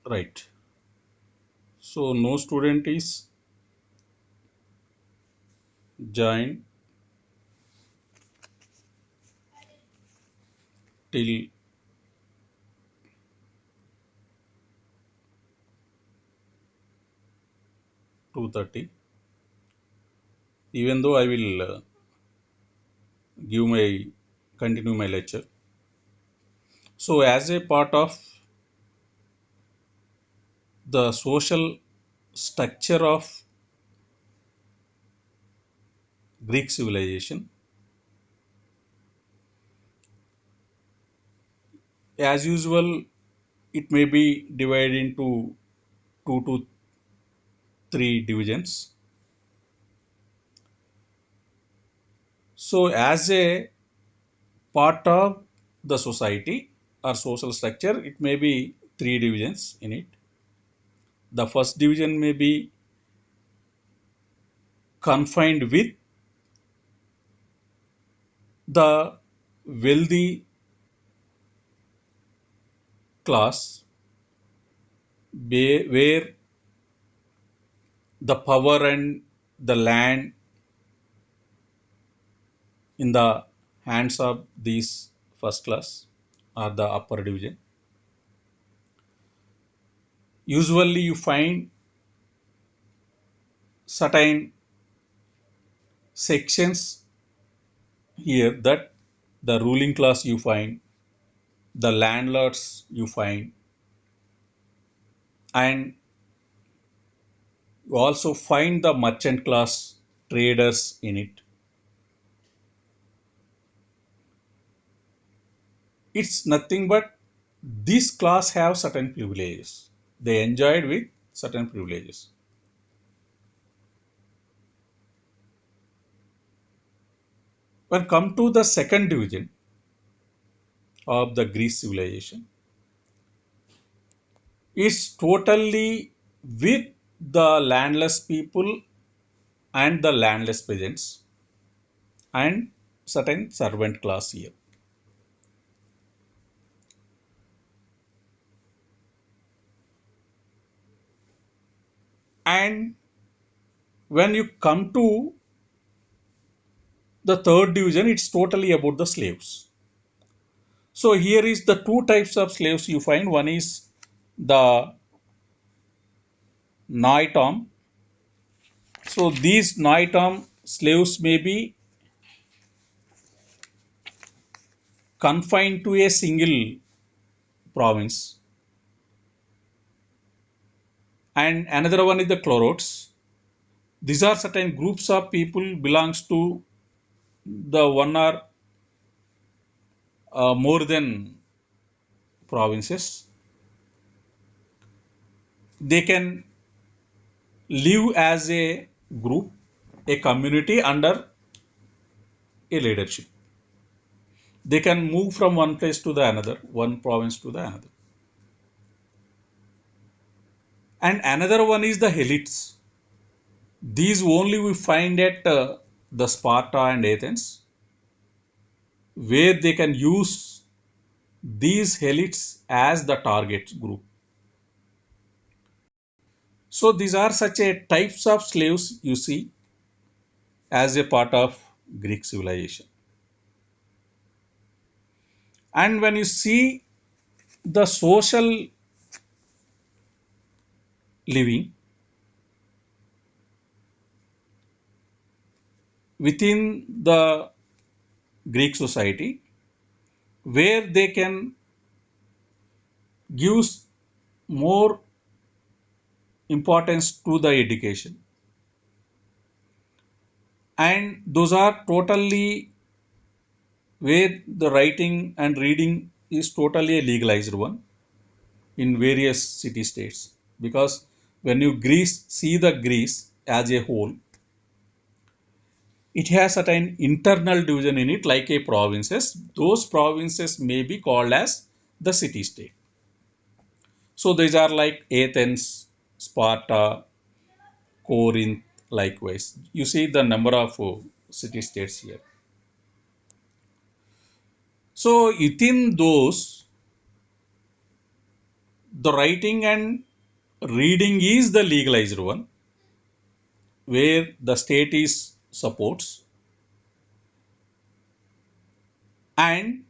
Right. So no student is joined till 2:30. Even though I will give my continue my lecture. So as a part of the social structure of Greek civilization, as usual, it may be divided into two to three divisions. So as a part of the society or social structure, it may be three divisions in it. The first division may be confined with the wealthy class, where the power and the land in the hands of these first class or the upper division. Usually you find certain sections here that the ruling class you find, the landlords you find, and you also find the merchant class traders in it. It's nothing but this class have certain privileges. They enjoyed with certain privileges. When come to the second division of the Greece civilization, it's totally with the landless people and the landless peasants and certain servant class here. And when you come to the third division, it's totally about the slaves. So here is the two types of slaves you find. One is the Naitam. So these Naitam slaves may be confined to a single province. And another one is the Chlorotes. These are certain groups of people belongs to the one or more than provinces. They can live as a group, a community under a leadership. They can move from one place to the another, one province to the another. And another one is the elites. These only we find at the Sparta and Athens, where they can use these elites as the target group. So these are such a types of slaves you see as a part of Greek civilization. And when you see the social living within the Greek society, where they can give more importance to the education, and those are totally where the writing and reading is totally a legalized one in various city states, because when you Greece see the Greece as a whole, it has certain internal division in it like a provinces. Those provinces may be called as the city state. So these are like Athens, Sparta, Corinth, likewise. You see the number of city states here. So within those, The writing and reading is the legalized one, where the state is supports, and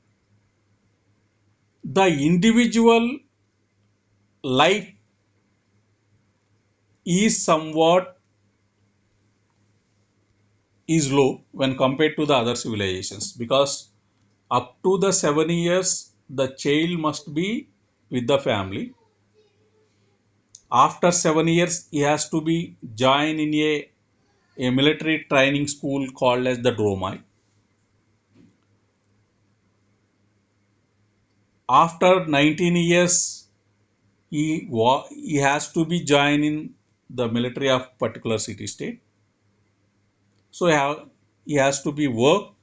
the individual life is somewhat is low when compared to the other civilizations, because up to the 7 years the child must be with the family. After 7 years he has to be join in a military training school called as the dromai. After 19 years he has to be join in the military of particular city state. So he has to be work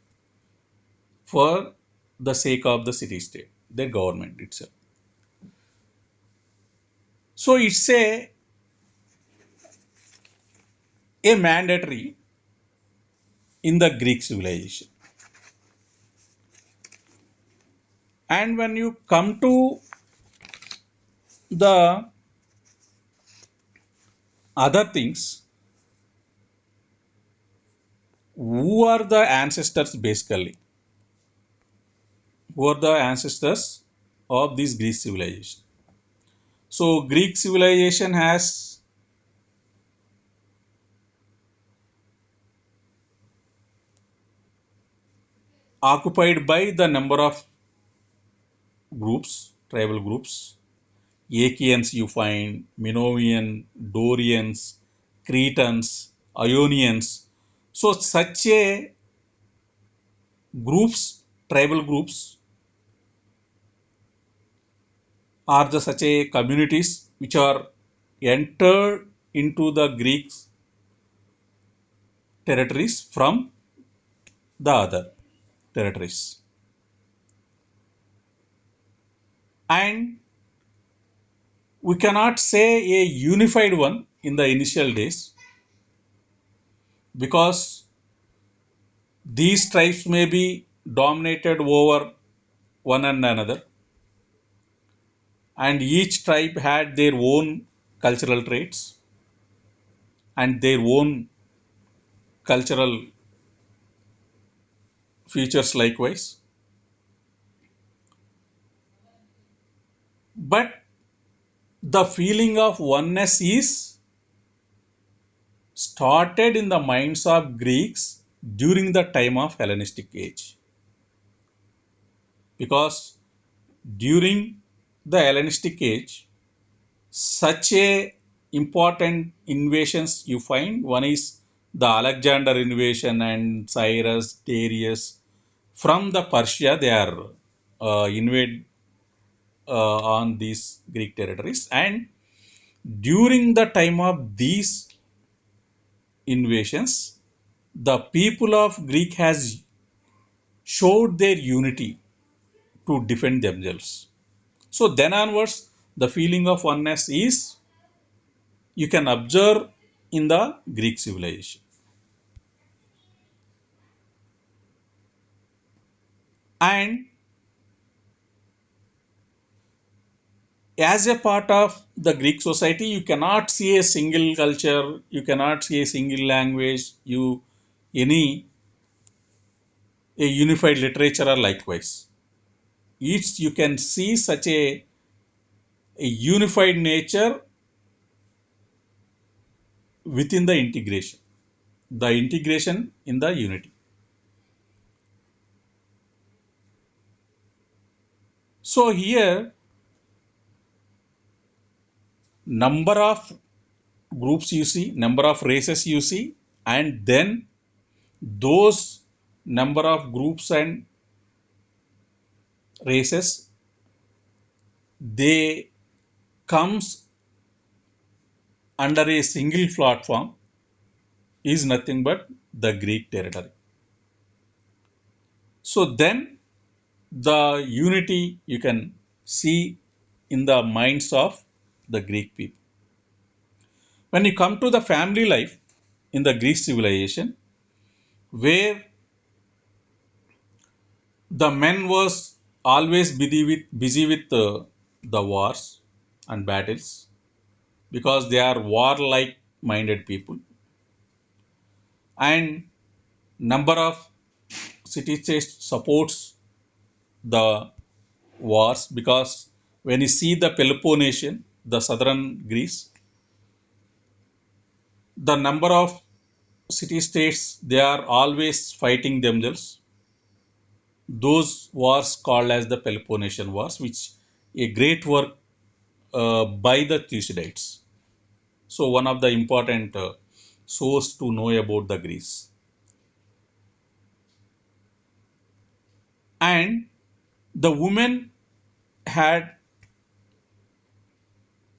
for the sake of the city state, their government itself. So it's a mandatory in the Greek civilization. And when you come to the other things, who are the ancestors basically? Who are the ancestors of this Greek civilization? So Greek civilization has occupied by the number of groups, tribal groups. Achaeans you find, Minoan, Dorians, Cretans, Ionians. So such a groups, tribal groups are the such a communities which are entered into the Greek territories from the other territories. And we cannot say a unified one in the initial days, because these tribes may be dominated over one and another, and each tribe had their own cultural traits and their own cultural features likewise. But the feeling of oneness is started in the minds of Greeks during the time of Hellenistic age, because during the Hellenistic age such a important invasions you find. One is the Alexander invasion and Cyrus, Darius. From the Persia, they are invade on these Greek territories, and during the time of these invasions, the people of Greek has showed their unity to defend themselves. So then onwards, the feeling of oneness is you can observe in the Greek civilization. And as a part of the Greek society, you cannot see a single culture, you cannot see a single language, any a unified literature or likewise. Each you can see such a unified nature within the integration in the unity. So here, number of groups you see, number of races you see, and then those number of groups and races, they comes under a single platform, is nothing but the Greek territory. So then the unity you can see in the minds of the Greek people. When you come to the family life in the Greek civilization, where the men was always busy with the wars, and battles because they are warlike minded people. And number of city states supports the wars because when you see the Peloponnesian, the southern Greece, the number of city states they are always fighting themselves. Those wars called as the Peloponnesian Wars, which a great work by the Thucydides. So one of the important source to know about the Greece. And the women had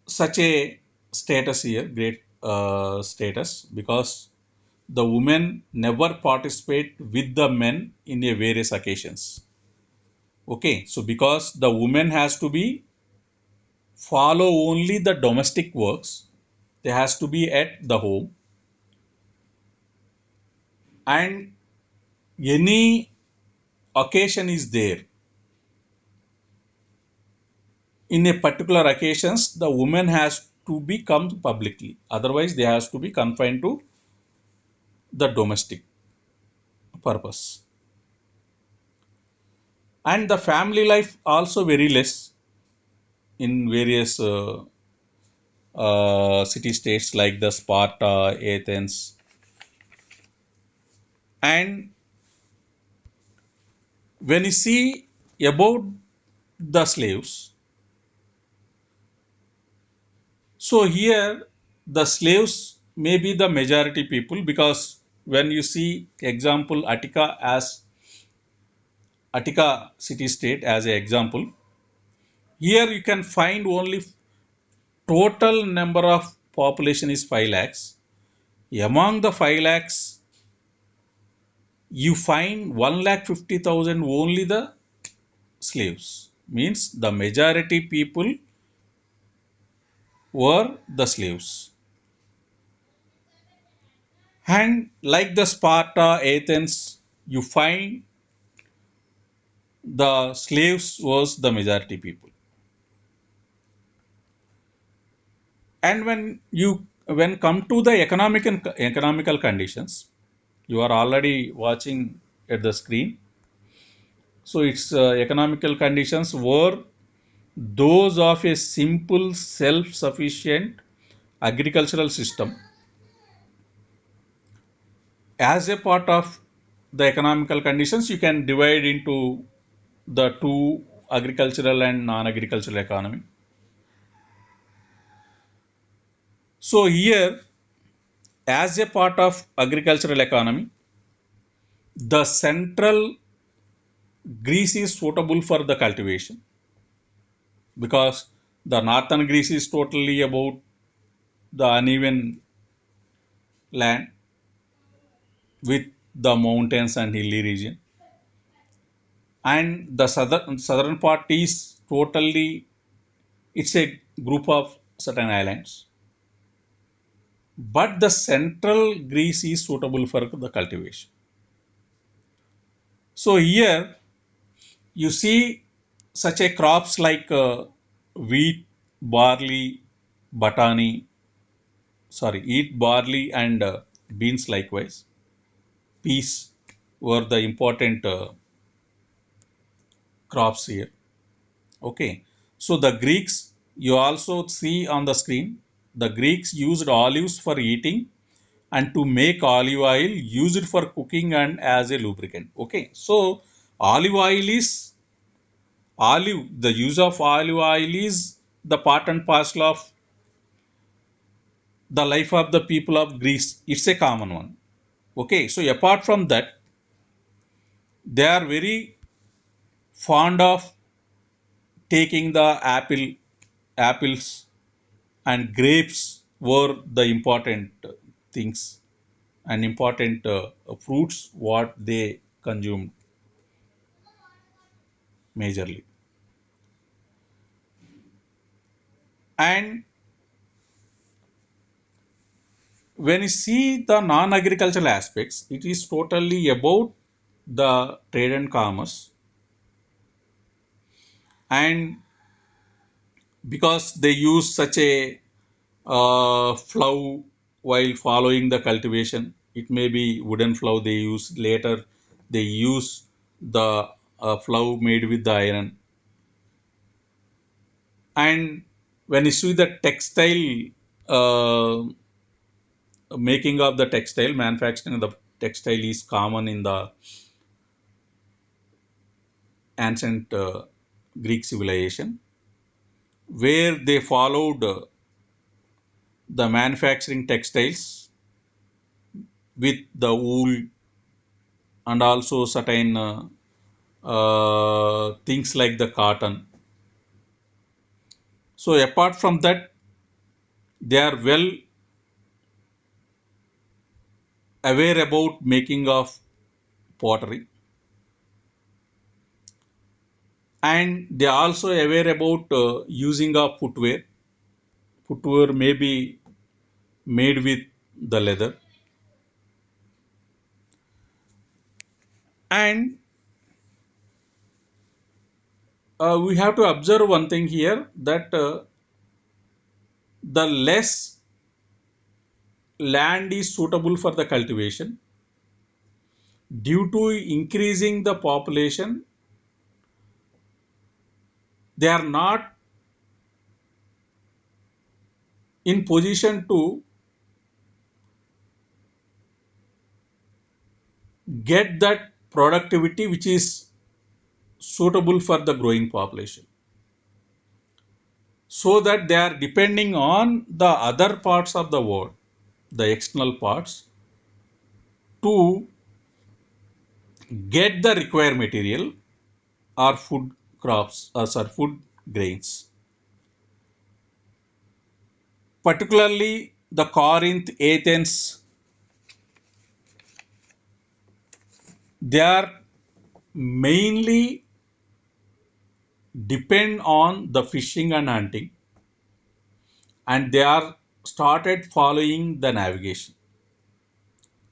such a status here, great status, because the women never participate with the men in a various occasions. Okay, so because the woman has to be follow only the domestic works, they has to be at the home, and any occasion is there in a particular occasions the woman has to be come publicly, otherwise they has to be confined to the domestic purpose. And the family life also very less in various city states like the Sparta, Athens. And when you see about the slaves, so here the slaves may be the majority people because when you see example Attica city state as an example, here you can find only total number of population is 5 lakhs. Among the 5 lakhs, you find 1,50,000 only the slaves. Means the majority people were the slaves. And like the Sparta, Athens, you find the slaves was the majority people. And when come to the economical conditions, you are already watching at the screen. So its economical conditions were those of a simple self-sufficient agricultural system. As a part of the economical conditions, you can divide into the two, agricultural and non-agricultural economy. So here, as a part of agricultural economy, the central Greece is suitable for the cultivation because the northern Greece is totally about the uneven land with the mountains and hilly region, and the southern part is totally, it's a group of certain islands, but the central Greece is suitable for the cultivation. So here you see such a crops like wheat, barley, batani, wheat, barley, and beans likewise. Peas were the important crops here. Okay, so the Greeks, you also see on the screen, the Greeks used olives for eating and to make olive oil, use it for cooking and as a lubricant. Okay, so olive oil is the use of olive oil is the part and parcel of the life of the people of Greece. It's a common one. Okay, so apart from that, they are very fond of taking the apples and grapes were the important things and important fruits what they consumed majorly. And when you see the non-agricultural aspects, it is totally about the trade and commerce, and because they use such a flow while following the cultivation. It may be wooden flow they use. Later, they use the flow made with the iron. And when you see the textile, uh, making of the textile, manufacturing of the textile is common in the ancient Greek civilization, where they followed the manufacturing textiles with the wool and also certain things like the cotton. So apart from that, they are well aware about making of pottery, and they are also aware about using of footwear. Footwear may be made with the leather, and we have to observe one thing here, that the less land is suitable for the cultivation, due to increasing the population, they are not in position to get that productivity which is suitable for the growing population, so that they are depending on the other parts of the world, the external parts, to get the required material or food crops, sorry, food grains. Particularly the Corinth, Athens, they are mainly depend on the fishing and hunting, and they are started following the navigation.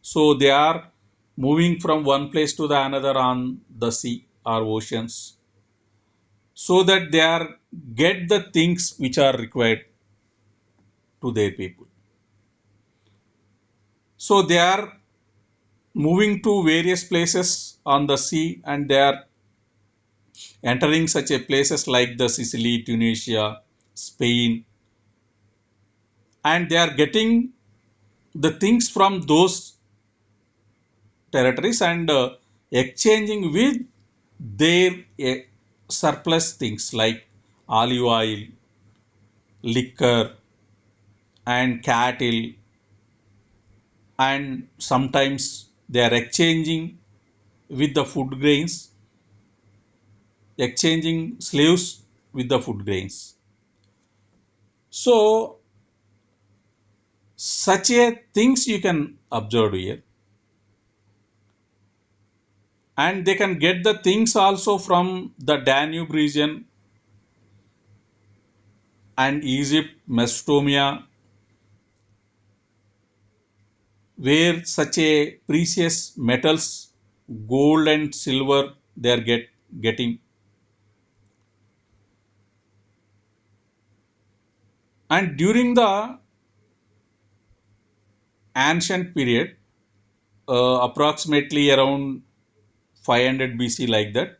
So they are moving from one place to the another on the sea or oceans, so that they are get the things which are required to their people. So they are moving to various places on the sea, and they are entering such a places like the Sicily, Tunisia, Spain, and they are getting the things from those territories and exchanging with their surplus things like olive oil, liquor, and cattle, and sometimes they are exchanging with the food grains, exchanging slaves with the food grains. So such a things you can observe here, and they can get the things also from the Danube region and Egypt, Mesopotamia, where such a precious metals, gold and silver, they are getting. And during the ancient period, approximately around 500 BC, like that,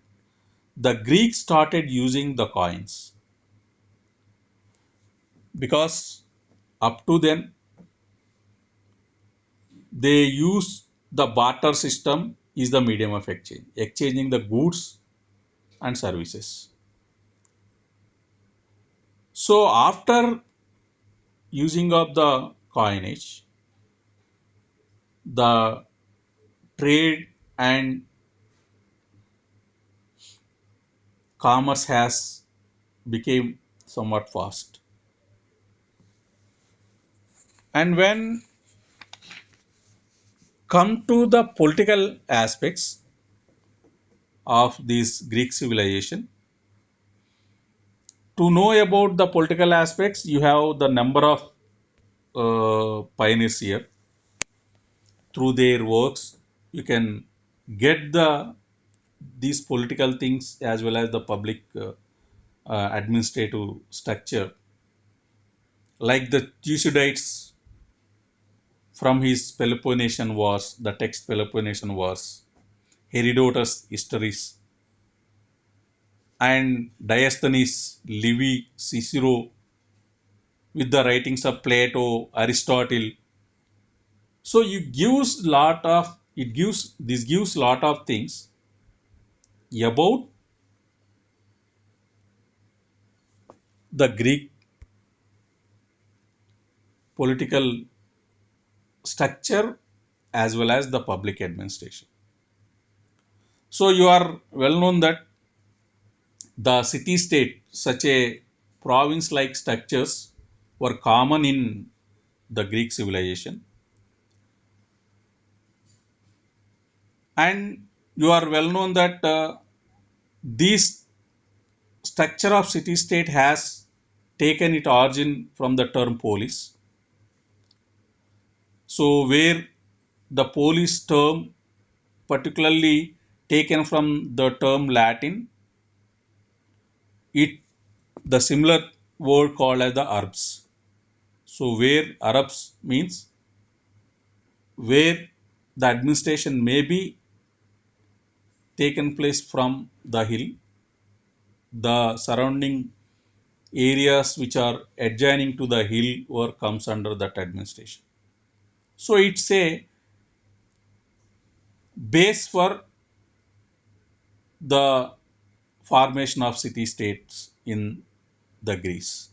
the Greeks started using the coins, because up to then they use the barter system is the medium of exchange, exchanging the goods and services. So after using of the coinage, the trade and commerce has became somewhat fast. And when come to the political aspects of this Greek civilization, to know about the political aspects, you have the number of pioneers here. Through their works, you can get the these political things as well as the public. administrative structure, like the Thucydides from his Peloponnesian Wars, the text Peloponnesian Wars, Herodotus' histories, and Diasthenes, Livy, Cicero, with the writings of Plato, Aristotle. So this gives lot of things about the Greek political structure as well as the public administration. So you are well known that the city state, such a province like structures, were common in the Greek civilization. And you are well known that this structure of city state has taken its origin from the term polis. So, where the polis term, particularly taken from the term Latin, it the similar word called as the Arabs. So, where Arabs means where the administration may be taken place from the hill, the surrounding areas which are adjoining to the hill or comes under that administration. So it's a base for the formation of city states in the Greece.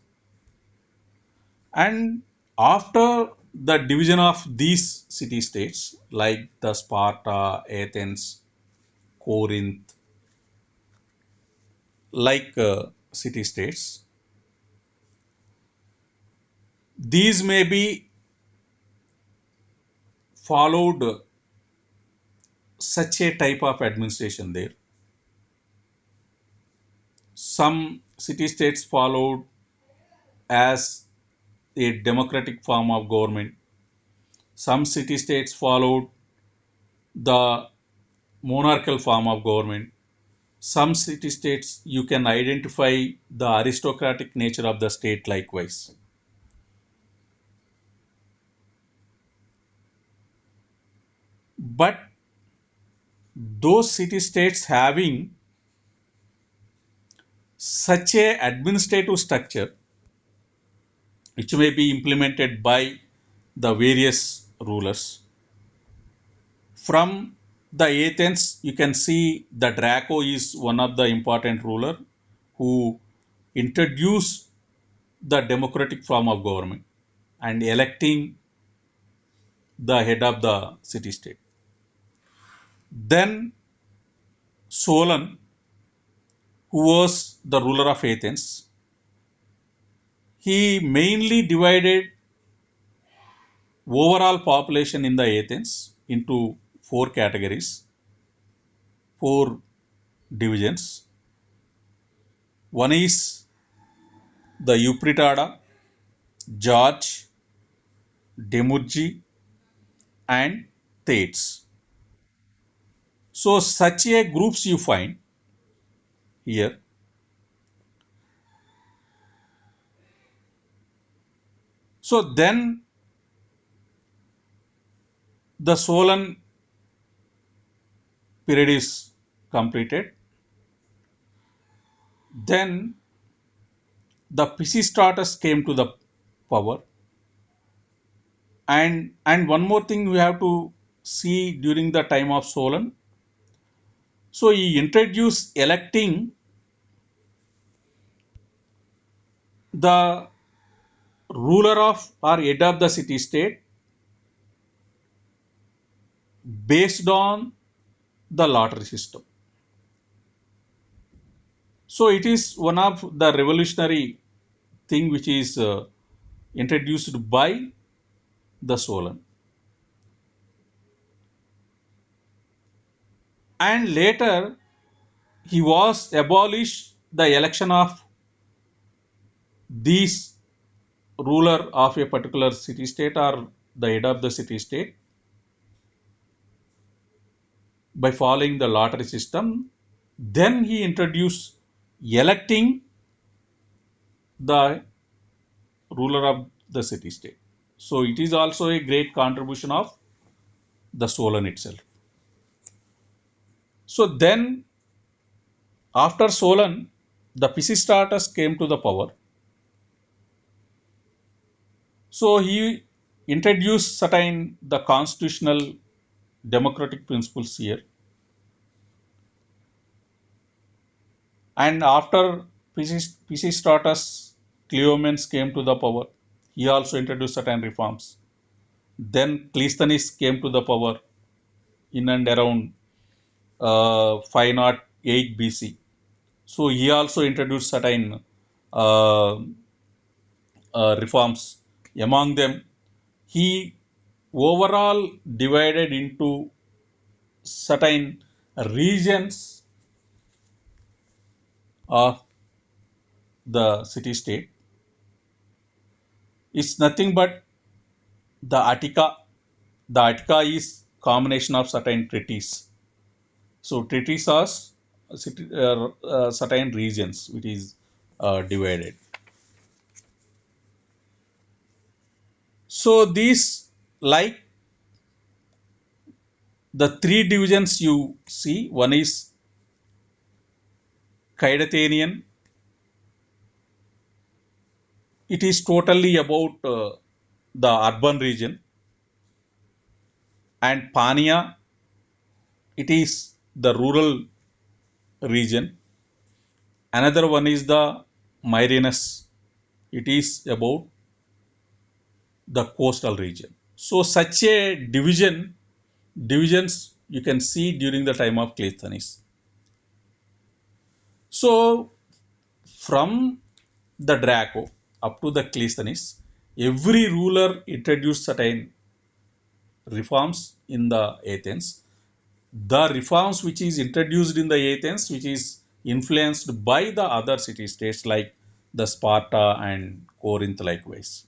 And after the division of these city states like the Sparta, Athens, Corinth, like city states, these may be followed such a type of administration there. Some city states followed as a democratic form of government. Some city states followed the monarchical form of government. Some city states you can identify the aristocratic nature of the state likewise. But those city states having such a administrative structure which may be implemented by the various rulers. From the Athens, you can see the Draco is one of the important ruler who introduced the democratic form of government and electing the head of the city state. Then Solon, who was the ruler of Athens, he mainly divided overall population in the Athens into four categories, four divisions. One is the Euphratada, George, Demurgi, and Thetes. So such a groups you find here. So then the Solon period is completed. Then the Pisistratus came to the power. And one more thing we have to see during the time of Solon. So he introduced electing the ruler of or head of the city state based on the lottery system. So it is one of the revolutionary thing which is introduced by the Solon. And later he was abolished the election of these ruler of a particular city state or the head of the city state by following the lottery system. Then he introduced electing the ruler of the city state. So it is also a great contribution of the Solon itself. So then after Solon, the Pisistratus came to the power. So he introduced certain the constitutional democratic principles here. And after Pisistratus, Cleomenes came to the power. He also introduced certain reforms. Then Cleisthenes came to the power in and around 508 BC. So he also introduced certain uh, reforms. Among them, he overall divided into certain regions of the city state. It's nothing but the Attica. The Attica is combination of certain treaties. So treaties are certain regions which is divided. So these like the three divisions you see, one is Kaidathanian. It is totally about the urban region, and Pania, it is the rural region. Another one is the Myrinus. It is about the coastal region. So such a divisions you can see during the time of Cleisthenes. So from the Draco up to the Cleisthenes, every ruler introduced certain reforms in the Athens. The reforms which is introduced in the Athens, which is influenced by the other city states like the Sparta and Corinth likewise.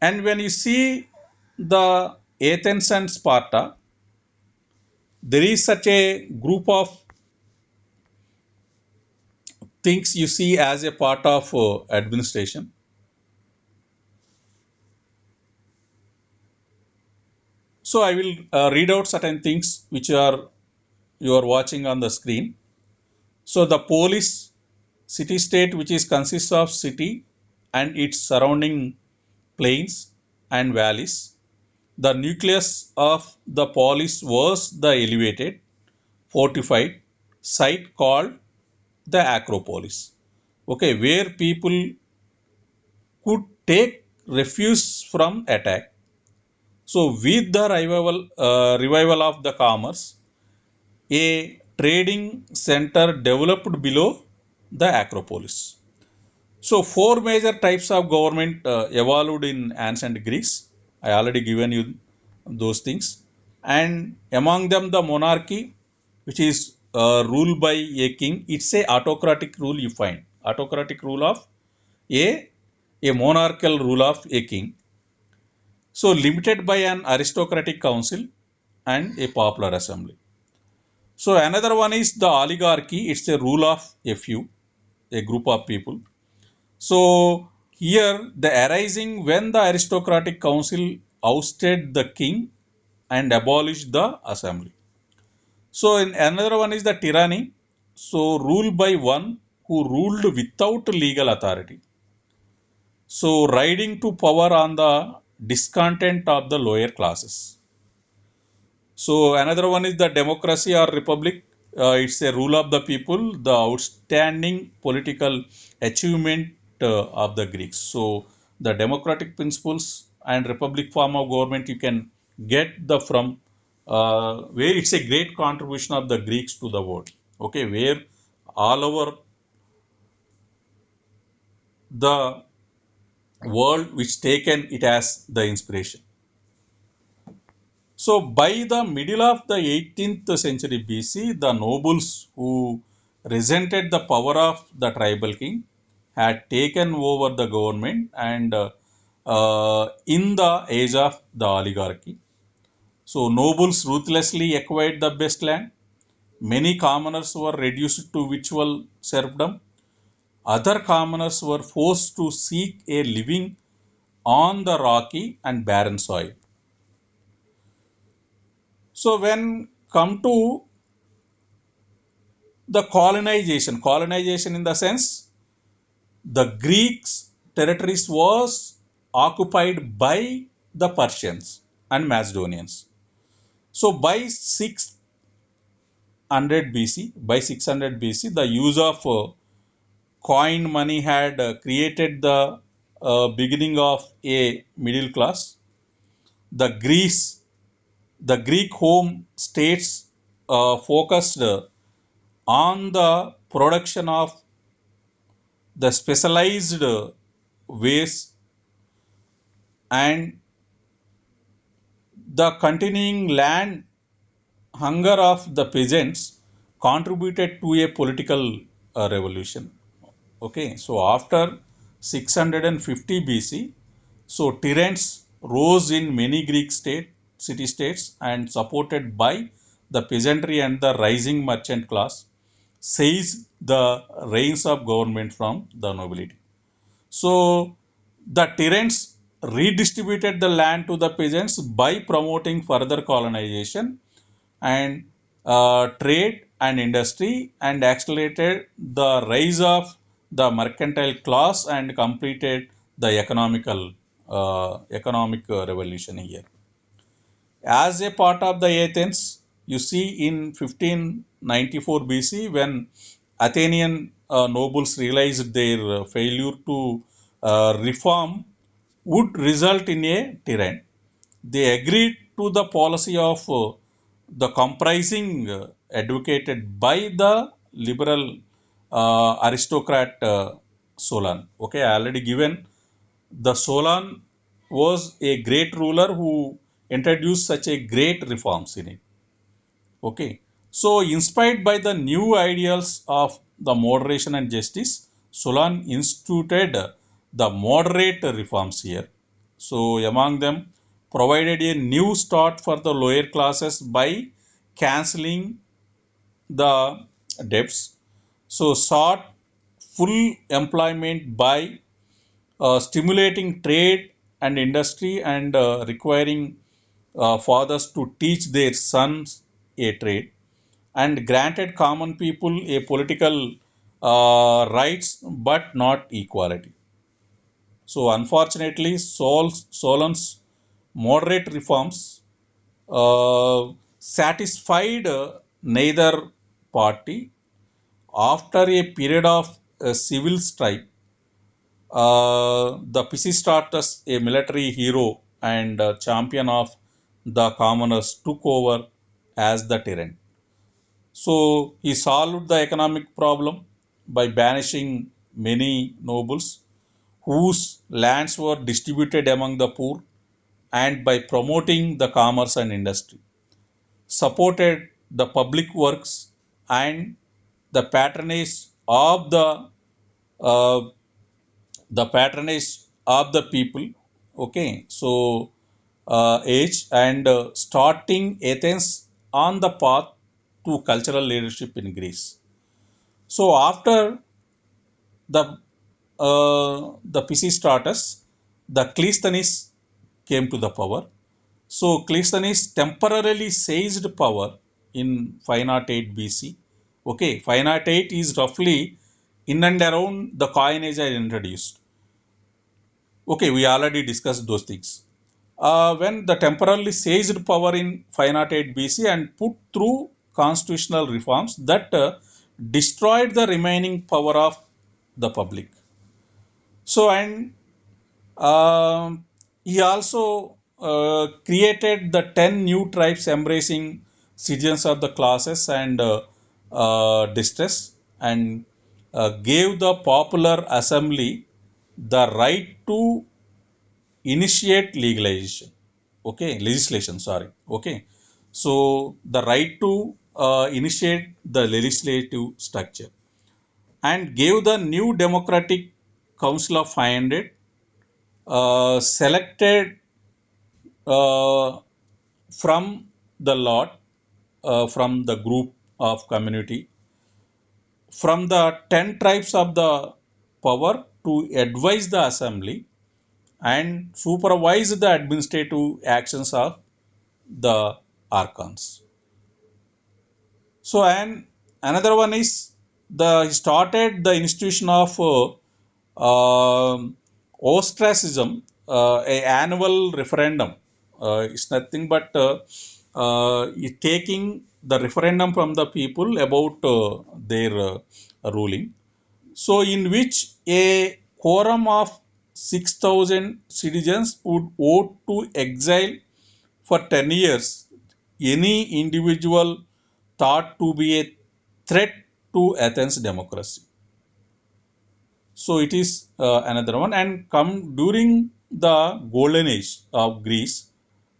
And when you see the Athens and Sparta, there is such a group of things you see as a part of administration. So I will read out certain things which are you are watching on the screen. So the polis city state which is consists of city and its surrounding plains and valleys. The nucleus of the polis was the elevated, fortified site called the Acropolis. Okay, where people could take refuge from attack. So, with the revival of the commerce, a trading center developed below the Acropolis. So, four major types of government evolved in ancient Greece. I already given you those things, and among them the monarchy, which is ruled by a king. It's a autocratic rule you find. Autocratic rule of a a monarchical rule of a king. So limited by an aristocratic council and a popular assembly. So another one is the oligarchy. It's a rule of a few, a group of people. So here the arising when the aristocratic council ousted the king and abolished the assembly. So in another one is the tyranny. So ruled by one who ruled without legal authority. So riding to power on the discontent of the lower classes. So another one is the democracy or republic. It's a rule of the people, the outstanding political achievement of the Greeks. So the democratic principles and republic form of government you can get the from where it's a great contribution of the Greeks to the world. Okay, where all over the world which taken it as the inspiration. So by the middle of the 18th century BC, the nobles who resented the power of the tribal king had taken over the government and in the age of the oligarchy. So nobles ruthlessly acquired the best land. Many commoners were reduced to virtual serfdom. Other commoners were forced to seek a living on the rocky and barren soil. So when come to the colonization in the sense the Greeks territories was occupied by the Persians and Macedonians. So by 600 BC, the use of coin money had created the beginning of a middle class. The Greece, the Greek home states focused on the production of the specialized ways, and the continuing land hunger of the peasants contributed to a political revolution. Okay, so after 650 BC, so tyrants rose in many Greek city states and supported by the peasantry and the rising merchant class seized the reins of government from the nobility. So the tyrants redistributed the land to the peasants by promoting further colonization and trade and industry, and accelerated the rise of the mercantile class and completed the economic revolution here. As a part of the Athens, you see in 1594 BC when Athenian nobles realized their failure to reform would result in a tyranny. They agreed to the policy of the comprising advocated by the liberal aristocrat Solon. Okay, I already given the Solon was a great ruler who introduced such a great reforms in it. Okay, so inspired by the new ideals of the moderation and justice, Solon instituted the moderate reforms here. So among them, provided a new start for the lower classes by cancelling the debts. So sought full employment by stimulating trade and industry, and requiring fathers to teach their sons a trade, and granted common people a political rights but not equality. So unfortunately, Solon's moderate reforms satisfied neither party. After a period of civil strife, the Pisistratus, a military hero and champion of the commoners, took over as the tyrant. So he solved the economic problem by banishing many nobles whose lands were distributed among the poor, and by promoting the commerce and industry, supported the public works and the uh, patronage of the people. Okay, so age and starting Athens on the path to cultural leadership in Greece. So after the Pisistratus, the Cleisthenes came to the power. So Cleisthenes temporarily seized power in 508 BC. Okay, 508 is roughly in and around the coinage I introduced. Okay, we already discussed those things. When the temporarily seized power in 508 BC and put through constitutional reforms that destroyed the remaining power of the public. So, and he also created the 10 new tribes embracing citizens of the classes and distress, and gave the popular assembly the right to initiate legalization. Okay, legislation, sorry. Okay, so the right to initiate the legislative structure, and gave the new democratic council of 500 selected uh, from the lot, from the group of community, from the 10 tribes of the power to advise the assembly and supervise the administrative actions of the archons. So, and another one is he started the institution of ostracism, a annual referendum. It's nothing but taking the referendum from the people about their ruling. So, in which a quorum of 6,000 citizens would vote to exile for 10 years any individual thought to be a threat to Athens democracy. So it is another one, and come during the golden age of Greece,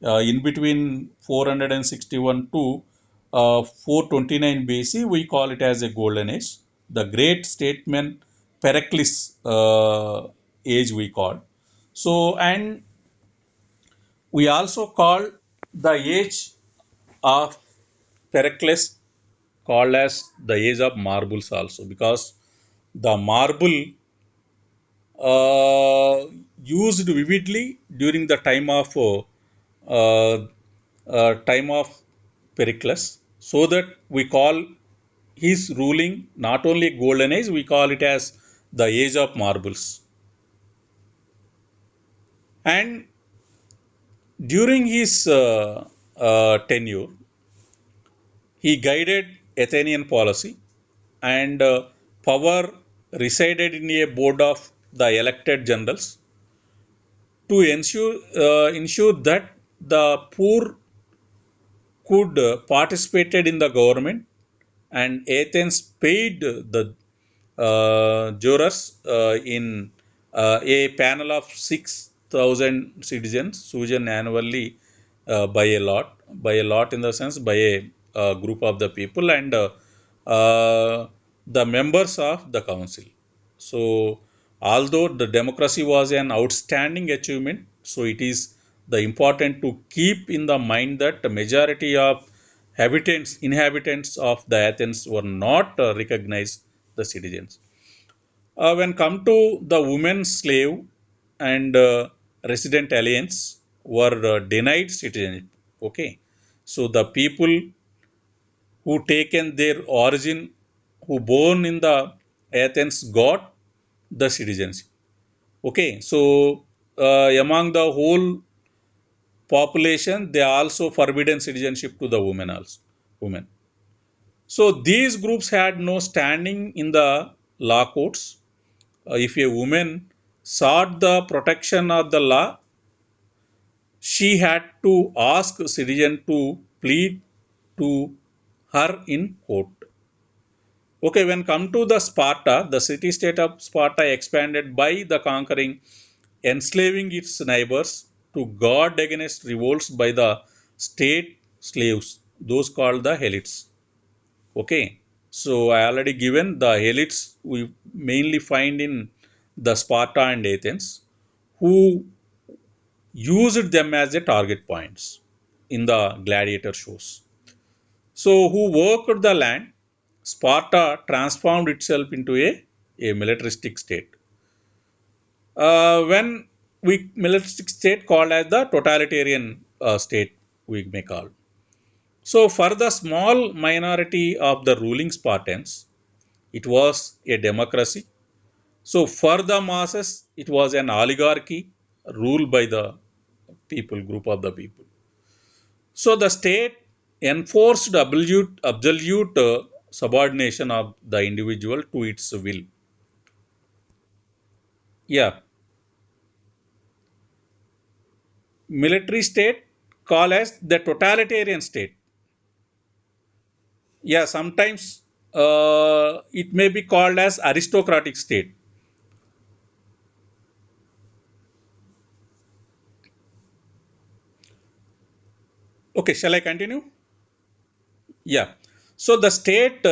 in between 461 to 429 BC, we call it as a golden age. The great statesman Pericles age we call. So, and we also call the age of Pericles called as the age of marbles also, because the marble uh, used vividly during the uh, time of Pericles, so that we call his ruling not only golden age, we call it as the age of marbles. And during his tenure, he guided Athenian policy, and power resided in a board of the elected generals to ensure that the poor could participated in the government, and Athens paid the jurors in a panel of 6,000 citizens chosen annually by a lot in the sense by a group of the people, and the members of the council. So, although the democracy was an outstanding achievement, so it is the important to keep in the mind that the majority of inhabitants of the Athens were not recognized the citizens. When come to the women slave and resident aliens were denied citizenship. Okay, so the people who taken their origin, who born in the Athens, got the citizenship. Okay, so among the whole population, they also forbidden citizenship to the women also. Women. So these groups had no standing in the law courts. If a woman sought the protection of the law, she had to ask citizen to plead to her in court. Okay, when come to the Sparta, the city-state of Sparta expanded by the conquering, enslaving its neighbors to guard against revolts by the state slaves, those called the helots. Okay, so I already given the helots we mainly find in the Sparta and Athens, who used them as the target points in the gladiator shows. So, who worked the land, Sparta transformed itself into a militaristic state. When we militaristic state called as the totalitarian state, we may call. So, for the small minority of the ruling Spartans, it was a democracy. So, for the masses, it was an oligarchy ruled by the people, group of the people. So, the state enforced absolute subordination of the individual to its will. Yeah, military state called as the totalitarian state. Yeah, sometimes it may be called as aristocratic state. Okay, shall I continue? Yeah. So the state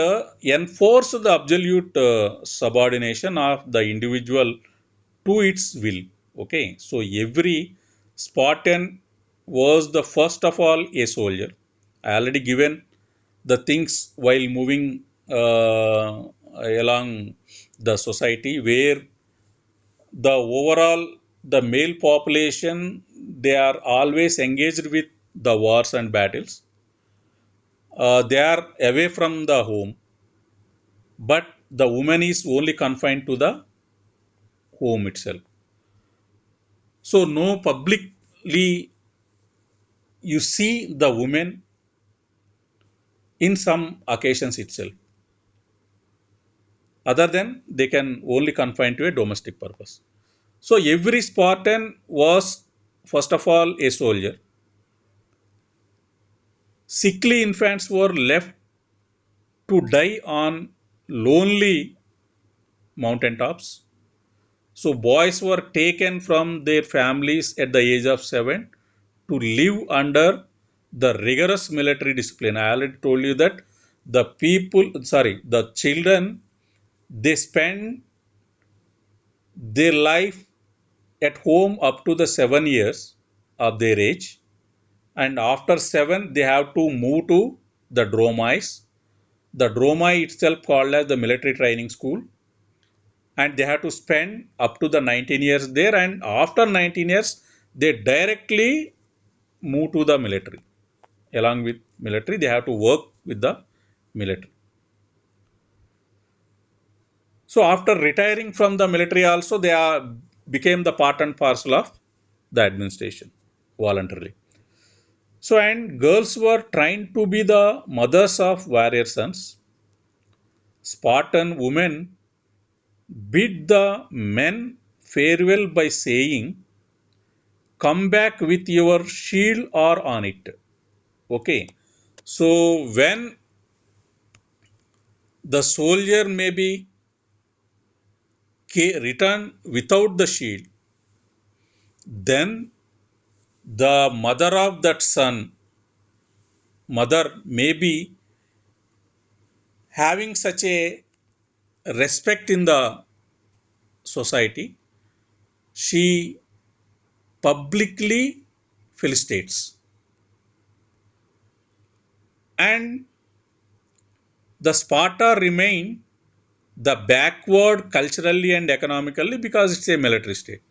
enforced the absolute subordination of the individual to its will. Okay. So every Spartan was the first of all a soldier. I already given the things while moving along the society where the overall the male population, they are always engaged with the wars and battles. They are away from the home, but the woman is only confined to the home itself. So no publicly you see the women in some occasions itself. Other than they can only confine to a domestic purpose. So every Spartan was first of all a soldier. Sickly infants were left to die on lonely mountaintops. So boys were taken from their families at the age of 7 to live under the rigorous military discipline. I already told you that the children, they spend their life at home up to the 7 years of their age, and after 7 they have to move to the dromais. The dromai itself called as the military training school, and they have to spend up to the 19 years there, and after 19 years they directly move to the military. Along with military they have to work with the military. So after retiring from the military also they are became the part and parcel of the administration voluntarily. So and girls were trying to be the mothers of warrior sons. Spartan women bid the men farewell by saying, "Come back with your shield or on it." Okay. So when the soldier maybe return without the shield, then the mother of that son, mother may be having such a respect in the society, she publicly felicitates. And the Sparta remained the backward culturally and economically because it's a military state.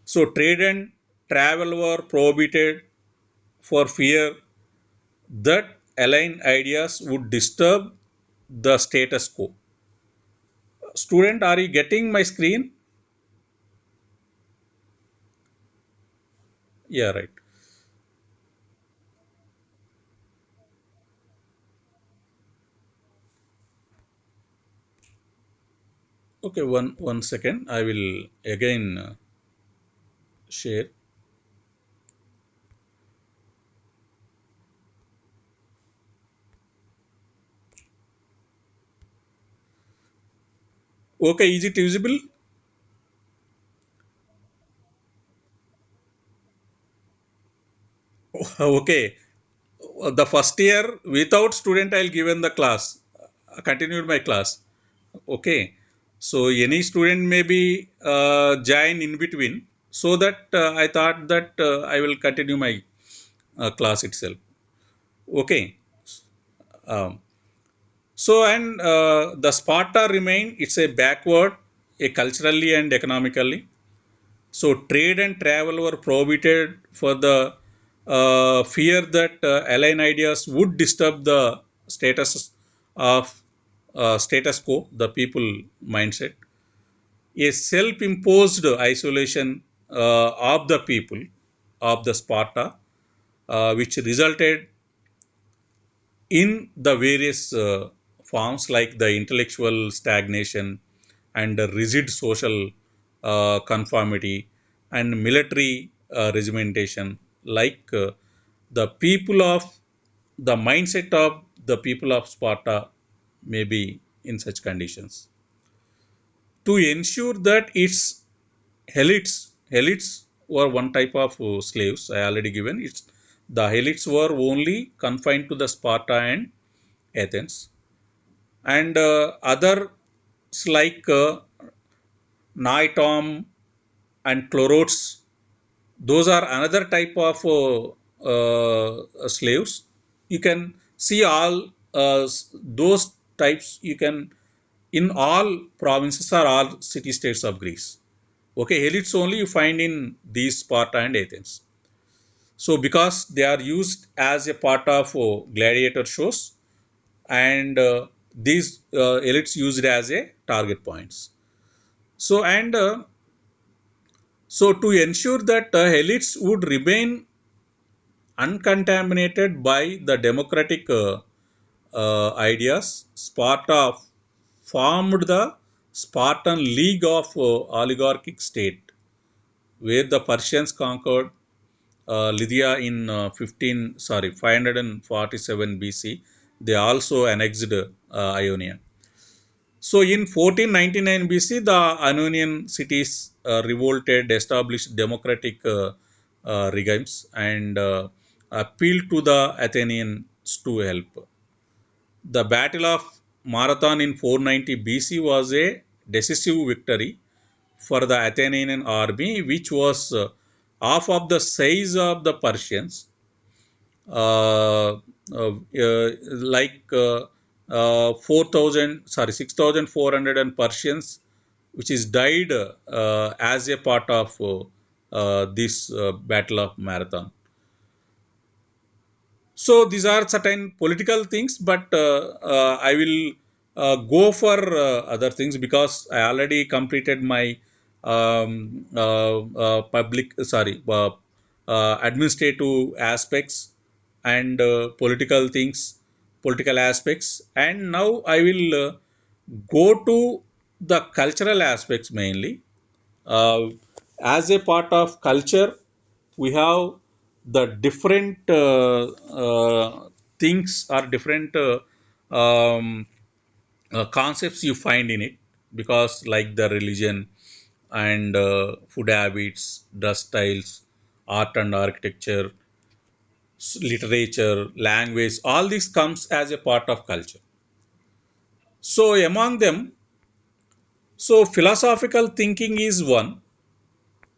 So trade and travel were prohibited for fear that aligned ideas would disturb the status quo. Student, are you getting my screen? Yeah, right. Okay, one second. I will again share. Okay, is it visible? Okay. The first year without student I'll given the class, continued my class. Okay, so any student maybe join in between, so that I thought that I will continue my class itself. Okay. um, so and the Sparta remained it's a backward, a culturally and economically. So trade and travel were prohibited for the fear that alien ideas would disturb the status of status quo, the people mindset. A self-imposed isolation of the people of the Sparta, which resulted in the various forms like the intellectual stagnation and the rigid social conformity and military regimentation, like the people of the mindset of the people of Sparta may be in such conditions. To ensure that its elites were one type of slaves, I already given. It's the elites were only confined to the Sparta and Athens, and others like Naitom and Chlorotes, those are another type of slaves. You can see all those types you can in all provinces or all city states of Greece. Okay, elites only you find in these Sparta and Athens. So because they are used as a part of gladiator shows, and these elites used as a target points. So and so to ensure that elites would remain uncontaminated by the democratic ideas, Sparta formed the Spartan League of oligarchic state, where the Persians conquered Lydia in 547 BC. They also annexed Ionia. So in 1499 BC, the Ionian cities revolted, established democratic regimes, and appealed to the Athenians to help. The Battle of Marathon in 490 BC was a decisive victory for the Athenian army, which was half of the size of the Persians, uh, like 4,000, sorry, 6,400 and Persians, which is died as a part of this Battle of Marathon. So these are certain political things, but I will go for other things because I already completed my administrative aspects and political things, political aspects, and now I will go to the cultural aspects mainly. uh, as a part of culture, we have the different things or different concepts you find in it, because like the religion and food habits, dress styles, art and architecture, literature, language, all this comes as a part of culture. So among them, so philosophical thinking is one.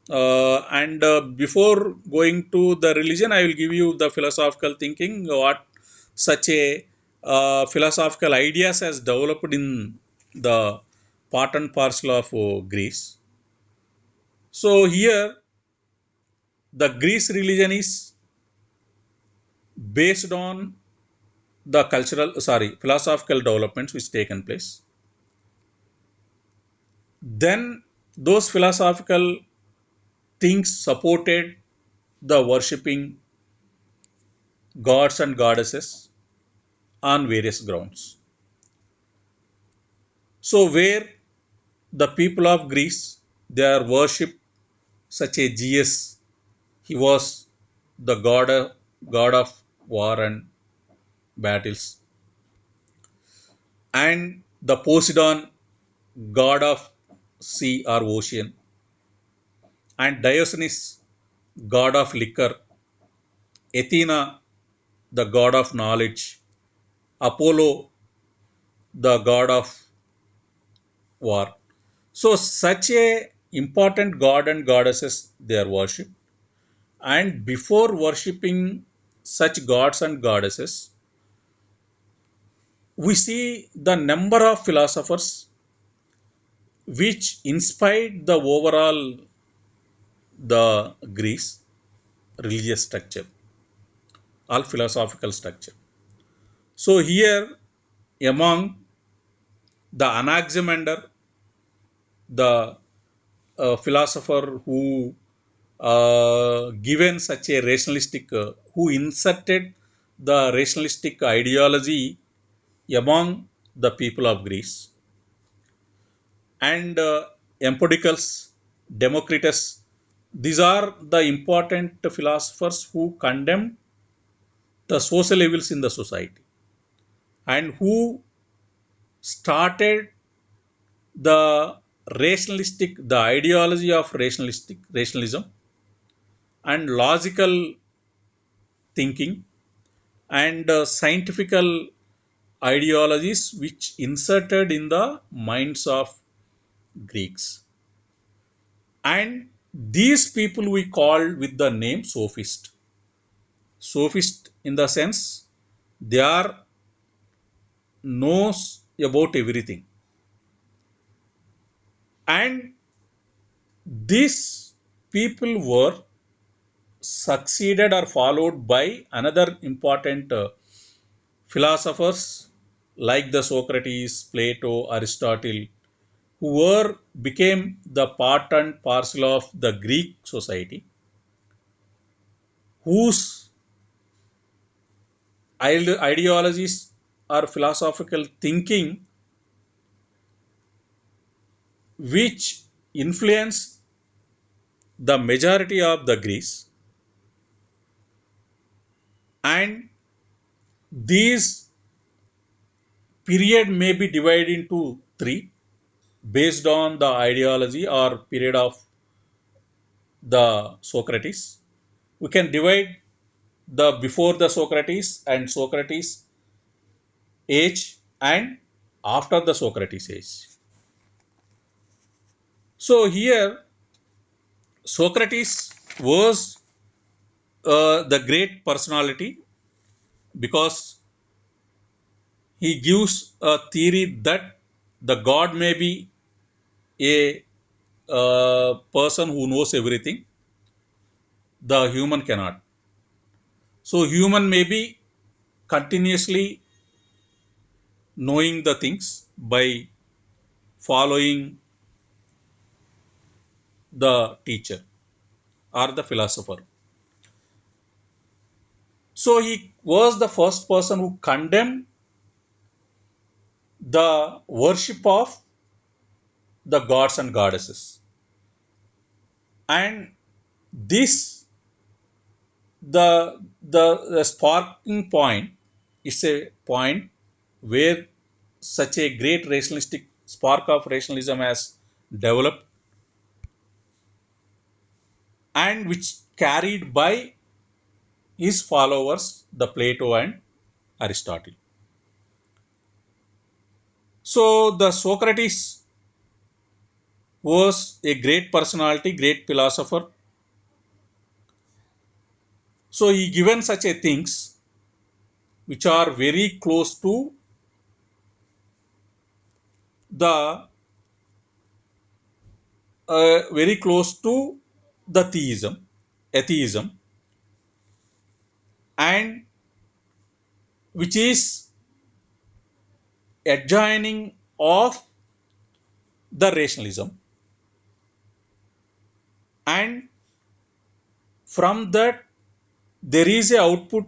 And before going to the religion, I will give you the philosophical thinking, what such a philosophical ideas has developed in the part and parcel of Greece. So here, the Greece religion is based on the philosophical developments which taken place. Then those philosophical things supported the worshipping gods and goddesses on various grounds. So where the people of Greece, they are worship such a Zeus. He was the god of war and battles, and the Poseidon, god of sea or ocean, and Dionysus, god of liquor, Athena, the god of knowledge, Apollo, the god of war. So such a important god and goddesses they are worshipped. And before worshipping such gods and goddesses, we see the number of philosophers which inspired the overall the Greece religious structure or philosophical structure. So here among the Anaximander, the philosopher who given such a rationalistic, who inserted the rationalistic ideology among the people of Greece, and Empedocles, Democritus. These are the important philosophers who condemned the social evils in the society and who started the the ideology of rationalism and logical thinking and scientifical ideologies which inserted in the minds of Greeks. And these people we call with the name sophist. Sophist in the sense they are knows about everything, and These people were succeeded or followed by another important philosophers like the Socrates, Plato, Aristotle, who were became the part and parcel of the Greek society, whose ideologies or philosophical thinking which influenced the majority of the Greece, and these period may be divided into three based on the ideology or period of the Socrates. We can divide the before the Socrates and Socrates age and after the Socrates age. So here Socrates was the great personality because he gives a theory that the God may be a person who knows everything, the human cannot. So human may be continuously knowing the things by following the teacher or the philosopher. So he was the first person who condemned the worship of the gods and goddesses. And this the sparking point is a point where such a great rationalistic spark of rationalism has developed and which carried by his followers, the Plato and Aristotle. So the Socrates was a great personality, great philosopher. So he given such a things which are very close to the very close to the theism, atheism, and which is adjoining of the rationalism, and from that there is a output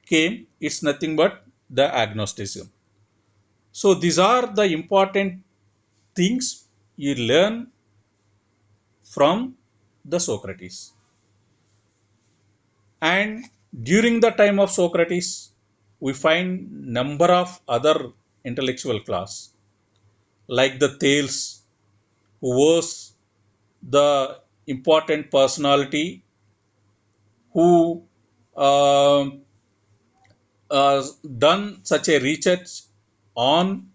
came. It's nothing but the agnosticism. So these are the important things you learn from the Socrates. And during the time of Socrates, we find number of other intellectual class like the Thales, who was the important personality who uh, done such a research on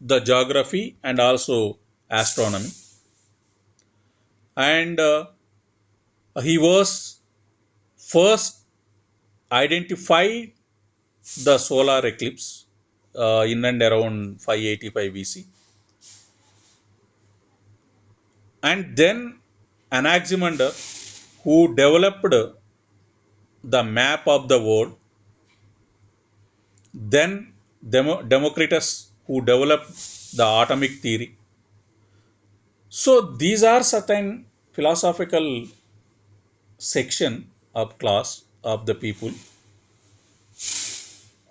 the geography and also astronomy, and he was first identified the solar eclipse in and around 585 BC, and then Anaximander, who developed the map of the world, then Democritus, who developed the atomic theory. So these are certain philosophical section of class of the people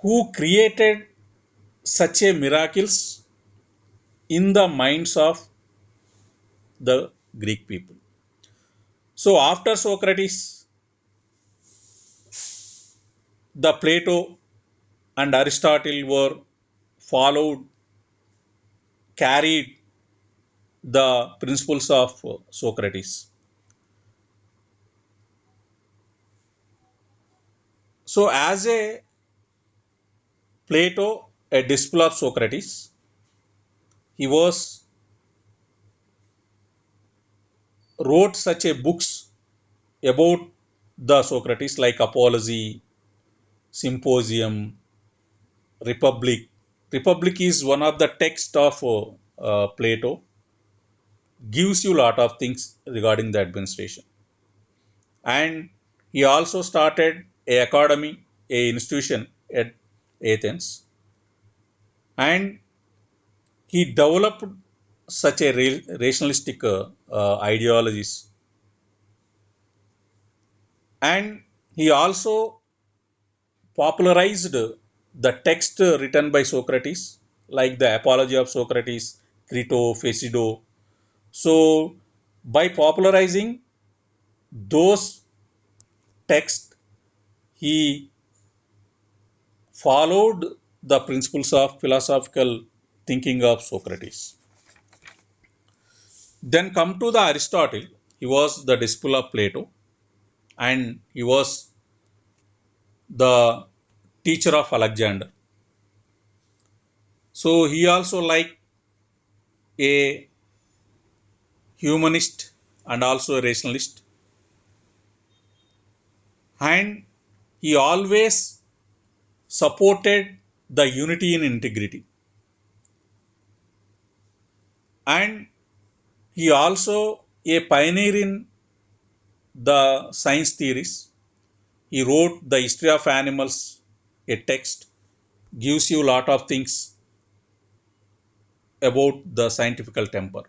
who created such a miracles in the minds of the Greek people. So after Socrates, the Plato and Aristotle were followed, carried the principles of Socrates. So as a Plato, a disciple of Socrates, he was wrote such a books about the Socrates like Apology, Symposium, Republic. Republic is one of the text of Plato. gives you a lot of things regarding the administration. And he also started a academy, a institution at Athens, and he developed such a rationalistic ideologies, and he also popularized the text written by Socrates, like the Apology of Socrates, Crito, Phaedo. So, by popularizing those texts, he followed the principles of philosophical thinking of Socrates. Then come to the Aristotle. He was the disciple of Plato, and he was the teacher of Alexander. So he also like a humanist and also a rationalist, and he always supported the unity in integrity, and he also a pioneer in the science theories. He wrote the history of animals, a text gives you a lot of things about the scientific temper.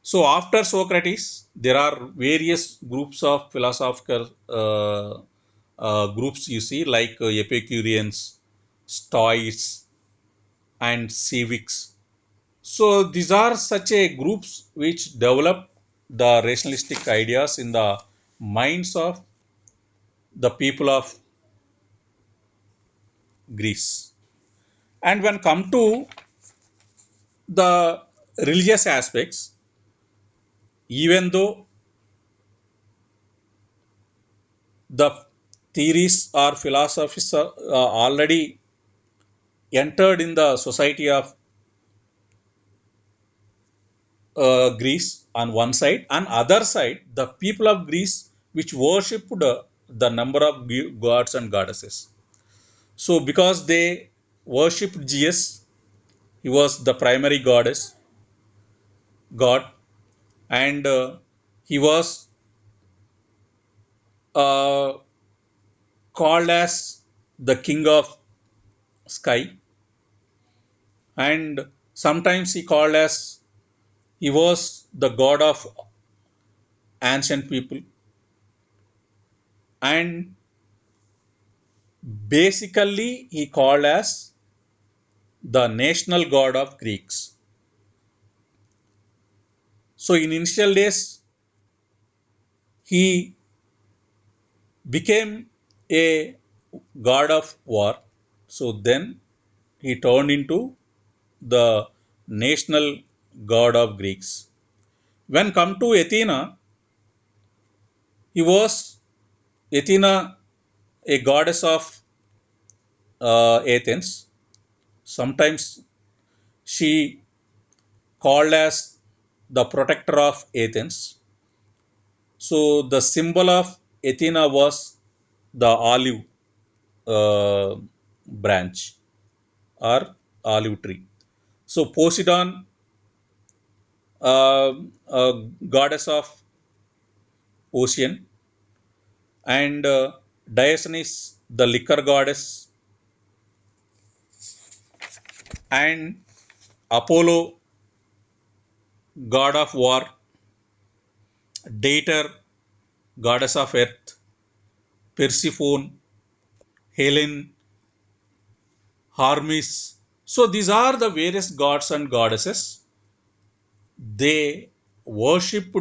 So after Socrates, there are various groups of philosophical groups you see, like Epicureans, Stoics, and Civics. So these are such a groups which develop the rationalistic ideas in the minds of the people of Greece. And when come to the religious aspects, even though the theories or philosophies are already entered in the society of Greece on one side, and other side the people of Greece which worshipped the number of gods and goddesses. So because they worshipped Zeus, he was the primary goddess god, and he was uh, called as the king of sky, and sometimes he called as he was the god of ancient people, and basically he called as the national god of Greeks. So in initial days he became a god of war. So then he turned into the national god of Greeks. When come to Athena, he was Athena, a goddess of Athens. Sometimes she called as the protector of Athens. So the symbol of Athena was the olive uh, branch or olive tree. So Poseidon, uh, goddess of ocean, and Dionysus, the liquor goddess, and Apollo, god of war, Demeter, goddess of earth, Persephone, Helen, Hermes. So these are the various gods and goddesses they worshipped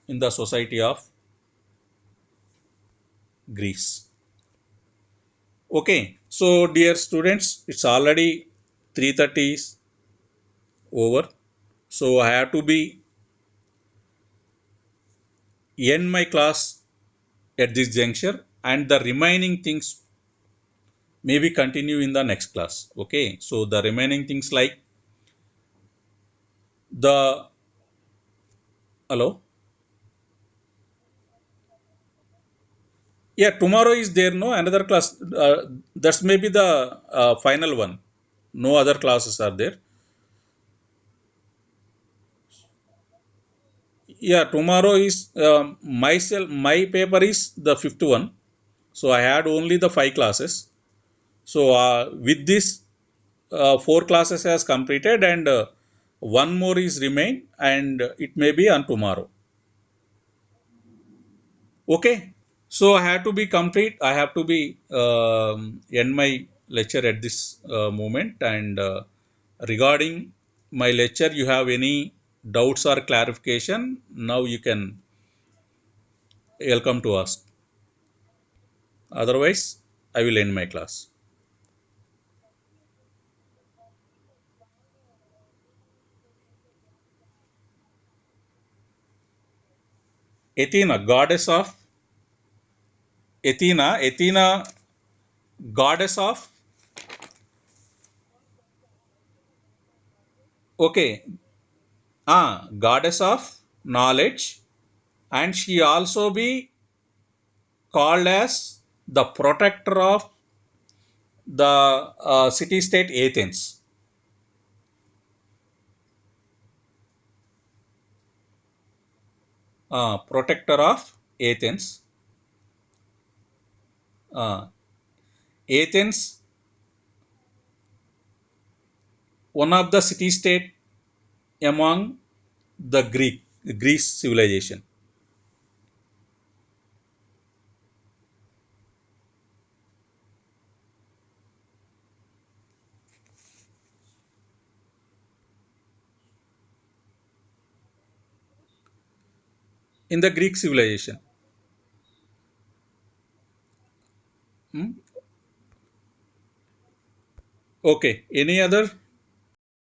in the society of Greece. Okay, so dear students, it's already 3:30 is over. So I have to be end my class at this juncture, and the remaining things maybe continue in the next class. Okay, so the remaining things like the hello. Yeah, tomorrow is there no another class. That's maybe the final one. No other classes are there. Yeah, tomorrow is myself. My paper is the fifth one. So I had only the five classes. So with this, four classes has completed, and one more is remain, and it may be on tomorrow. Okay. So I have to be complete. I have to be end my lecture at this moment. And regarding my lecture, you have any doubts or clarification? Now you can welcome to ask. Otherwise, I will end my class. Athena, goddess of Athena, goddess of, okay, goddess of knowledge, and she also be called as the protector of the city state Athens. Protector of Athens. Uh, Athens, one of the city state among the Greece civilization. In the Greek civilization. Hmm? Okay. Any other?